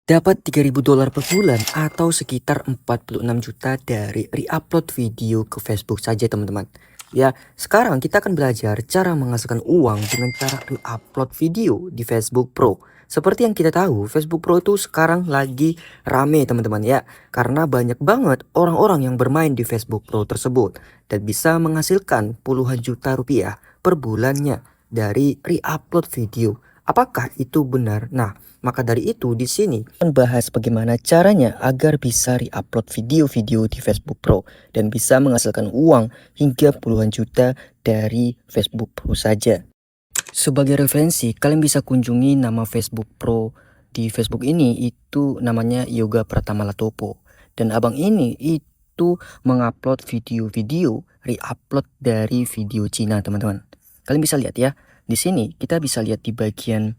Dapat $3.000 per bulan atau sekitar 46 juta dari re-upload video ke Facebook saja teman-teman. Ya, sekarang kita akan belajar cara menghasilkan uang dengan cara re-upload video di Facebook Pro. Seperti yang kita tahu, Facebook Pro itu sekarang lagi rame teman-teman ya. Karena banyak banget orang-orang yang bermain di Facebook Pro tersebut. Dan bisa menghasilkan puluhan juta rupiah per bulannya dari re-upload video. Apakah itu benar? Nah, maka dari itu di sini akan bahas bagaimana caranya agar bisa re-upload video-video di Facebook Pro dan bisa menghasilkan uang hingga puluhan juta dari Facebook Pro saja. Sebagai referensi, kalian bisa kunjungi nama Facebook Pro di Facebook ini, itu namanya Yoga Pratama Latopo. Dan abang ini itu mengupload video-video re-upload dari video Cina teman-teman. Kalian bisa lihat ya. Di sini kita bisa lihat di bagian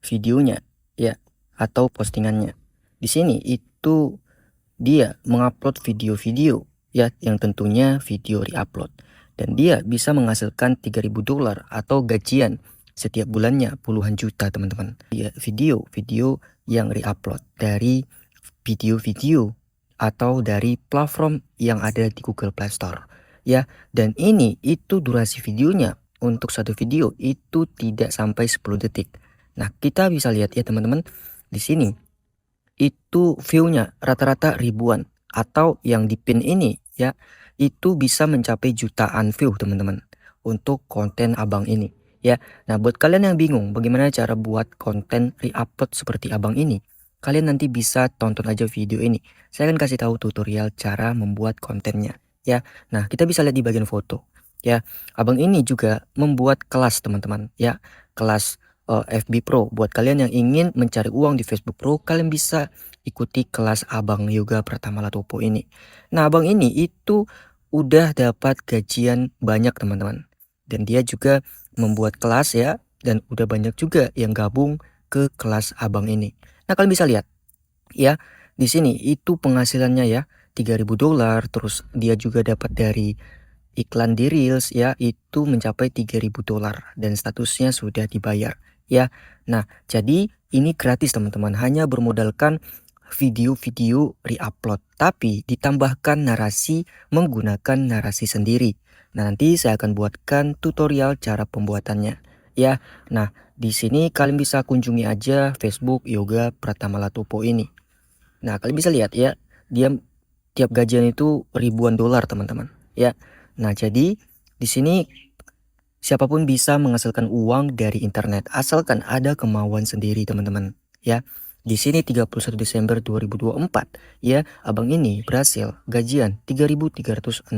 videonya ya atau postingannya. Di sini itu dia mengupload video-video ya yang tentunya video re-upload dan dia bisa menghasilkan $3.000 atau gajian setiap bulannya puluhan juta teman-teman. Ya, video-video yang re-upload dari video-video atau dari platform yang ada di Google Play Store ya, dan ini itu durasi videonya untuk satu video itu tidak sampai 10 detik. Nah, kita bisa lihat ya teman-teman, di sini itu view-nya rata-rata ribuan atau yang di pin ini ya, itu bisa mencapai jutaan view teman-teman untuk konten abang ini ya. Nah, buat kalian yang bingung bagaimana cara buat konten re-upload seperti abang ini, kalian nanti bisa tonton aja video ini. Saya akan kasih tahu tutorial cara membuat kontennya ya. Nah, kita bisa lihat di bagian foto ya. Abang ini juga membuat kelas teman-teman ya, kelas FB Pro. Buat kalian yang ingin mencari uang di Facebook Pro, kalian bisa ikuti kelas abang Yoga Pratama Latopo ini. Nah, abang ini itu udah dapat gajian banyak teman-teman, dan dia juga membuat kelas ya, dan udah banyak juga yang gabung ke kelas abang ini. Nah, kalian bisa lihat ya, di sini itu penghasilannya ya $3.000, terus dia juga dapat dari iklan di Reels ya, itu mencapai $3.000 dan statusnya sudah dibayar ya. Nah, jadi ini gratis teman-teman, hanya bermodalkan video-video re-upload tapi ditambahkan narasi menggunakan narasi sendiri. Nah, nanti saya akan buatkan tutorial cara pembuatannya ya. Nah, di sini kalian bisa kunjungi aja Facebook Yoga Pratama Latopo ini. Nah, kalian bisa lihat ya, dia tiap gajian itu ribuan dolar teman-teman ya. Nah, jadi di sini siapapun bisa menghasilkan uang dari internet asalkan ada kemauan sendiri teman-teman ya. Di sini 31 Desember 2024 ya, abang ini berhasil gajian $3.360.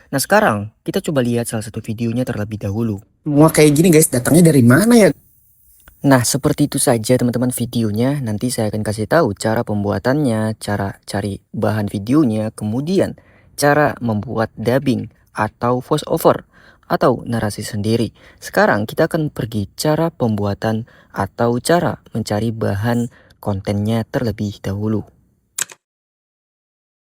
Nah, sekarang kita coba lihat salah satu videonya terlebih dahulu. Semua kayak gini guys, datangnya dari mana ya? Nah, seperti itu saja teman-teman videonya. Nanti saya akan kasih tahu cara pembuatannya, cara cari bahan videonya, kemudian cara membuat dubbing atau voice over atau narasi sendiri. Sekarang kita akan pergi cara pembuatan atau cara mencari bahan kontennya terlebih dahulu.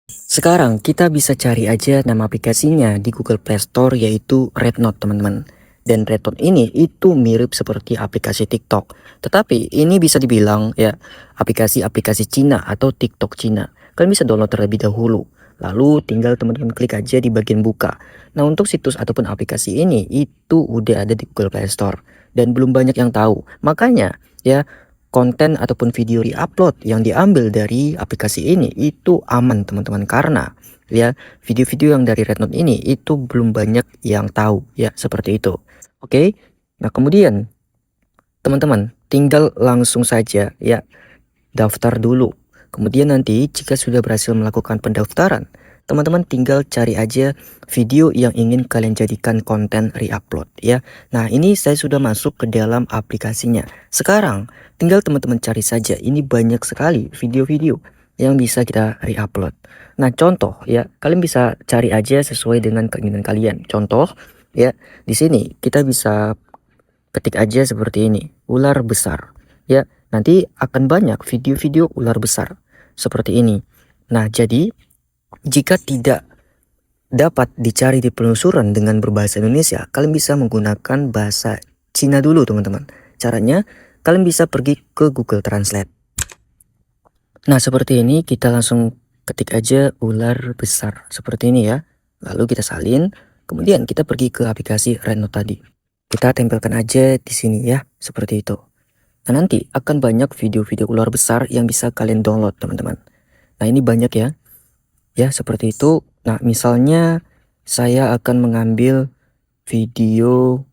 Sekarang kita bisa cari aja nama aplikasinya di Google Play Store, yaitu Rednote teman-teman. Dan Rednote ini itu mirip seperti aplikasi TikTok, tetapi ini bisa dibilang ya aplikasi-aplikasi Cina atau TikTok Cina. Kalian bisa download terlebih dahulu, lalu tinggal teman-teman klik aja di bagian buka. Nah, untuk situs ataupun aplikasi ini itu udah ada di Google Play Store dan belum banyak yang tahu. Makanya ya, konten ataupun video di-upload yang diambil dari aplikasi ini itu aman teman-teman, karena ya video-video yang dari Rednote ini itu belum banyak yang tahu ya, seperti itu. Oke. Nah, kemudian teman-teman tinggal langsung saja ya daftar dulu. Kemudian nanti jika sudah berhasil melakukan pendaftaran, teman-teman tinggal cari aja video yang ingin kalian jadikan konten re-upload ya. Nah, ini saya sudah masuk ke dalam aplikasinya. Sekarang tinggal teman-teman cari saja, ini banyak sekali video-video yang bisa kita re-upload. Nah, contoh ya, kalian bisa cari aja sesuai dengan keinginan kalian. Contoh ya, di sini kita bisa ketik aja seperti ini, ular besar ya. Nanti akan banyak video-video ular besar seperti ini. Nah, jadi jika tidak dapat dicari di penelusuran dengan berbahasa Indonesia, kalian bisa menggunakan bahasa Cina dulu teman-teman. Caranya kalian bisa pergi ke Google Translate. Nah, seperti ini kita langsung ketik aja ular besar seperti ini ya. Lalu kita salin, kemudian kita pergi ke aplikasi RedNote tadi. Kita tempelkan aja di sini ya, seperti itu. Nah, nanti akan banyak video-video ular besar yang bisa kalian download, teman-teman. Nah, ini banyak ya. Ya, seperti itu. Nah, misalnya saya akan mengambil video.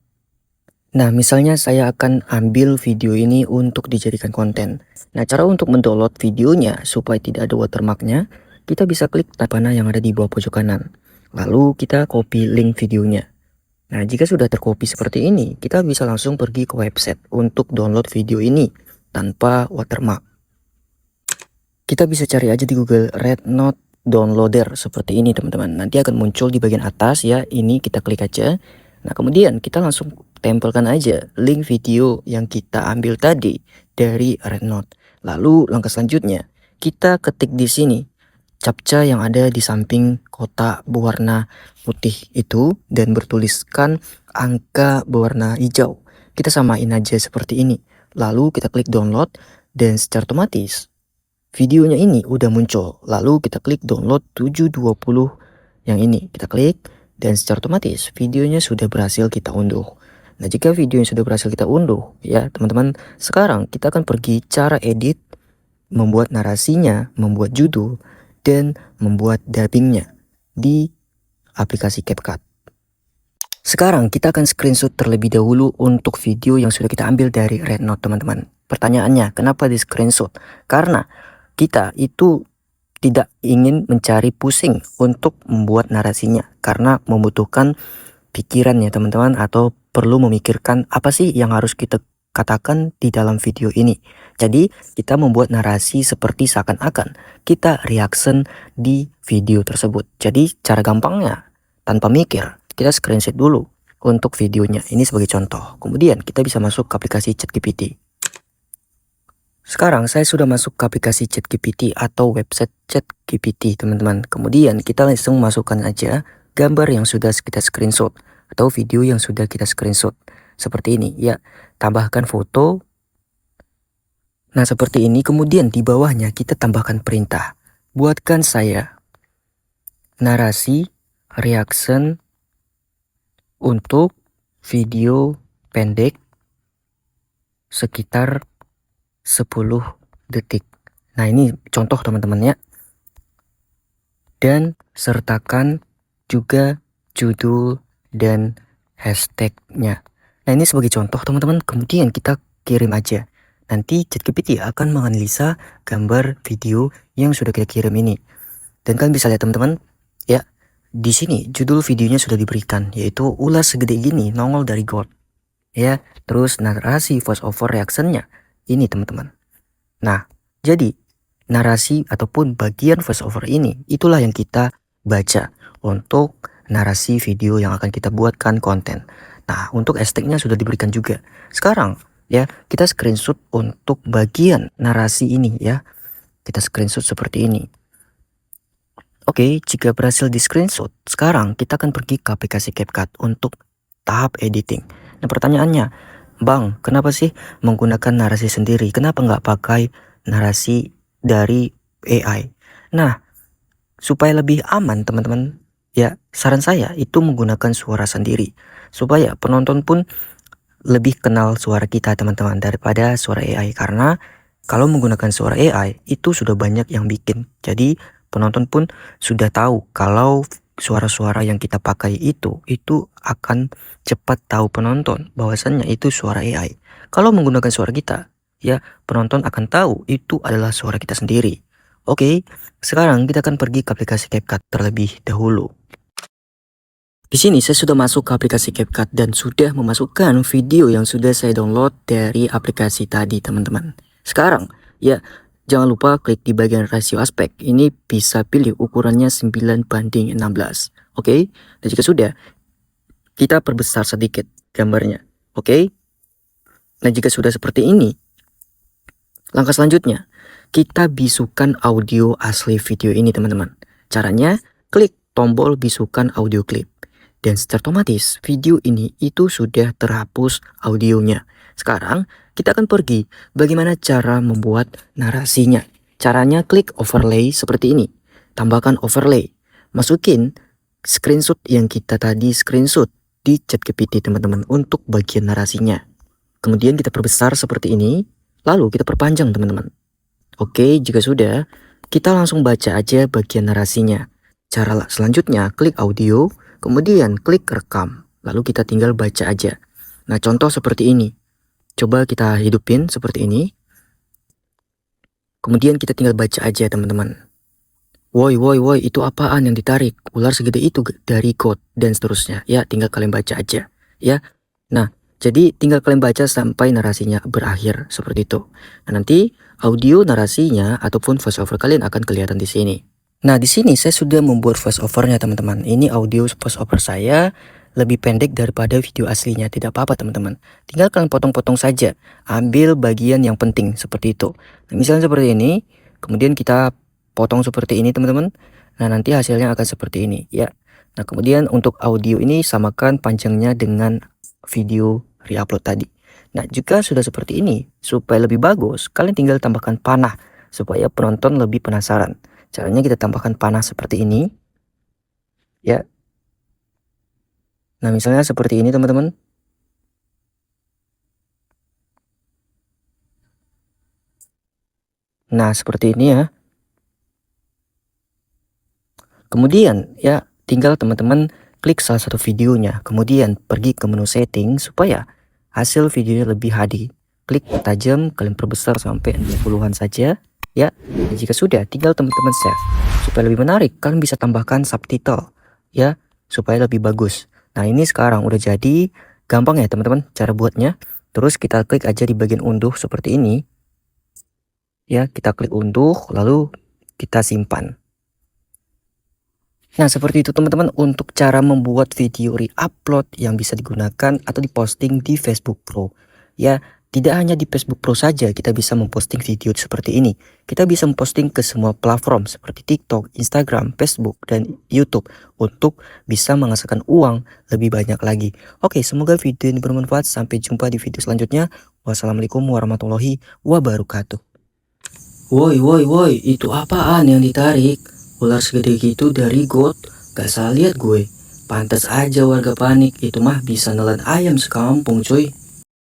Nah, misalnya saya akan ambil video ini untuk dijadikan konten. Nah, cara untuk mendownload videonya supaya tidak ada watermarknya, kita bisa klik panah yang ada di bawah pojok kanan. Lalu kita copy link videonya. Nah, jika sudah tercopy seperti ini, kita bisa langsung pergi ke website untuk download video ini tanpa watermark. Kita bisa cari aja di Google RedNote Downloader seperti ini, teman-teman. Nanti akan muncul di bagian atas ya. Ini kita klik aja. Nah, kemudian kita langsung tempelkan aja link video yang kita ambil tadi dari RedNote. Lalu langkah selanjutnya, kita ketik di sini captcha yang ada di samping kotak berwarna putih itu dan bertuliskan angka berwarna hijau. Kita samain aja seperti ini. Lalu kita klik download dan secara otomatis videonya ini udah muncul. Lalu kita klik download 720 yang ini. Kita klik dan secara otomatis videonya sudah berhasil kita unduh. Nah, jika video yang sudah berhasil kita unduh ya teman-teman, sekarang kita akan pergi cara edit, membuat narasinya, membuat judul, dan membuat dubbingnya di aplikasi CapCut. Sekarang kita akan screenshot terlebih dahulu untuk video yang sudah kita ambil dari RedNote, teman-teman. Pertanyaannya, kenapa di screenshot? Karena kita itu tidak ingin mencari pusing untuk membuat narasinya, karena membutuhkan pikiran ya teman-teman, atau perlu memikirkan apa sih yang harus kita katakan di dalam video ini. Jadi kita membuat narasi seperti seakan-akan kita reaction di video tersebut. Jadi cara gampangnya tanpa mikir, kita screenshot dulu untuk videonya. Ini sebagai contoh. Kemudian kita bisa masuk ke aplikasi ChatGPT. Sekarang saya sudah masuk ke aplikasi ChatGPT atau website ChatGPT, teman-teman. Kemudian kita langsung masukkan aja gambar yang sudah kita screenshot atau video yang sudah kita screenshot. Seperti ini ya, tambahkan foto. Nah, seperti ini. Kemudian di bawahnya kita tambahkan perintah. Buatkan saya narasi reaction untuk video pendek sekitar 10 detik. Nah, ini contoh teman-teman ya. Dan sertakan juga judul dan hashtagnya. Nah, ini sebagai contoh teman-teman. Kemudian kita kirim aja. Nanti ChatGPT akan menganalisa gambar video yang sudah kita kirim ini. Dan kalian bisa lihat teman-teman ya. Di sini judul videonya sudah diberikan, yaitu ular segede gini nongol dari got. Ya, terus narasi voice over reactionnya ini teman-teman. Nah, jadi narasi ataupun bagian voice over ini itulah yang kita baca untuk narasi video yang akan kita buatkan konten. Nah, untuk hashtagnya sudah diberikan juga. Sekarang ya, kita screenshot untuk bagian narasi ini ya. Kita screenshot seperti ini. Oke, jika berhasil di screenshot, sekarang kita akan pergi ke aplikasi CapCut untuk tahap editing. Nah, pertanyaannya, Bang, kenapa sih menggunakan narasi sendiri? Kenapa nggak pakai narasi dari AI? Nah, supaya lebih aman teman-teman, ya saran saya itu menggunakan suara sendiri. Supaya penonton pun lebih kenal suara kita teman-teman daripada suara AI. Karena kalau menggunakan suara AI itu sudah banyak yang bikin. Jadi penonton pun sudah tahu kalau suara-suara yang kita pakai itu akan cepat tahu penonton bahwasannya itu suara AI. Kalau menggunakan suara kita, ya penonton akan tahu itu adalah suara kita sendiri. Oke, sekarang kita akan pergi ke aplikasi CapCut terlebih dahulu. Di sini saya sudah masuk ke aplikasi CapCut dan sudah memasukkan video yang sudah saya download dari aplikasi tadi, teman-teman. Sekarang, ya jangan lupa klik di bagian rasio aspek. Ini bisa pilih ukurannya 9:16. Oke. Dan jika sudah, kita perbesar sedikit gambarnya. Oke. Nah, jika sudah seperti ini, langkah selanjutnya, kita bisukan audio asli video ini, teman-teman. Caranya, klik tombol bisukan audio klip. Dan secara otomatis video ini itu sudah terhapus audionya. Sekarang kita akan pergi bagaimana cara membuat narasinya. Caranya klik overlay seperti ini. Tambahkan overlay. Masukin screenshot yang kita tadi screenshot di ChatGPT teman-teman untuk bagian narasinya. Kemudian kita perbesar seperti ini, lalu kita perpanjang teman-teman. Oke, jika sudah, kita langsung baca aja bagian narasinya. Cara selanjutnya klik audio, kemudian klik rekam, lalu kita tinggal baca aja. Nah, contoh seperti ini. Coba kita hidupin seperti ini. Kemudian kita tinggal baca aja teman-teman. Woi, itu apaan yang ditarik? Ular segede itu dari got dan seterusnya. Ya, tinggal kalian baca aja. Ya, nah, jadi tinggal kalian baca sampai narasinya berakhir seperti itu. Nah, nanti audio narasinya ataupun voice over kalian akan kelihatan di sini. Nah, di sini saya sudah membuat voice overnya teman-teman. Ini audio voice over saya lebih pendek daripada video aslinya. Tidak apa-apa teman-teman. Tinggal kalian potong-potong saja. Ambil bagian yang penting seperti itu. Nah, misalnya seperti ini, kemudian kita potong seperti ini teman-teman. Nah, nanti hasilnya akan seperti ini ya. Nah, kemudian untuk audio ini samakan panjangnya dengan video reupload tadi. Nah, jika sudah seperti ini, supaya lebih bagus, kalian tinggal tambahkan panah supaya penonton lebih penasaran. Caranya kita tambahkan panah seperti ini ya. Nah, misalnya seperti ini teman-teman. Nah, seperti ini ya. Kemudian ya, tinggal teman-teman klik salah satu videonya, kemudian pergi ke menu setting supaya hasil videonya lebih HD. Klik tajam, kalian perbesar sampai 20-an saja ya. Dan jika sudah, tinggal teman-teman save. Supaya lebih menarik, kalian bisa tambahkan subtitle ya, supaya lebih bagus. Nah, ini sekarang udah jadi. Gampang ya teman-teman cara buatnya. Terus kita klik aja di bagian unduh seperti ini ya, kita klik unduh lalu kita simpan. Nah, seperti itu teman-teman untuk cara membuat video re-upload yang bisa digunakan atau diposting di Facebook Pro. Ya, tidak hanya di Facebook Pro saja kita bisa memposting video seperti ini. Kita bisa memposting ke semua platform seperti TikTok, Instagram, Facebook, dan YouTube untuk bisa menghasilkan uang lebih banyak lagi. Oke, semoga video ini bermanfaat. Sampai jumpa di video selanjutnya. Wassalamualaikum warahmatullahi wabarakatuh. Woi, itu apaan yang ditarik? Ular segede gitu dari got, gak salah lihat gue. Pantas aja warga panik, itu mah bisa nelan ayam sekampung cuy.